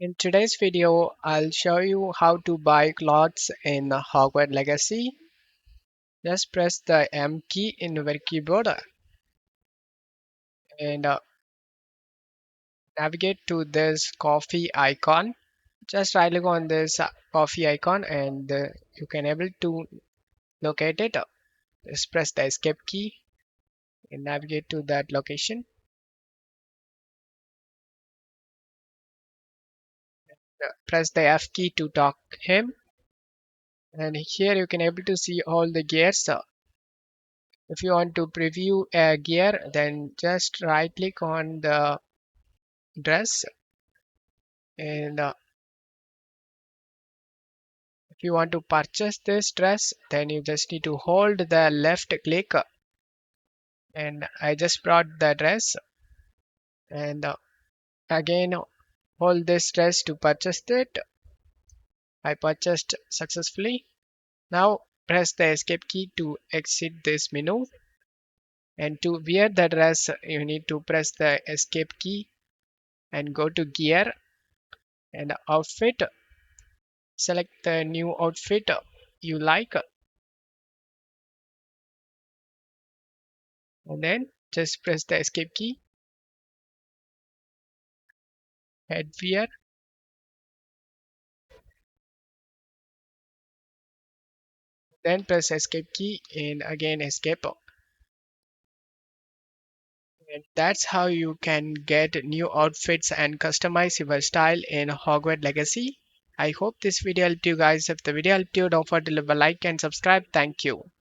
In today's video, I'll show you how to buy clothes in Hogwarts Legacy. Just press the M key in your keyboard and navigate to this coffee icon. Just right click on this coffee icon and you can able to locate it. Just press the escape key and navigate to that location. Press the F key to talk him, and here you can able to see all the gears. If you want to preview a gear, then just right click on the dress, and if you want to purchase this dress, then you just need to hold the left click, and I just brought the dress, and again hold this dress to purchase it. I purchased successfully. Now press the escape key to exit this menu, and to wear the dress you need to press the escape key and go to gear and outfit. Select the new outfit you like, and then just press the escape key, head wear, then press escape key and again escape. And that's how you can get new outfits and customize your style in Hogwarts Legacy. I hope this video helped you guys. If the video helped you, don't forget to leave a like and subscribe. Thank you.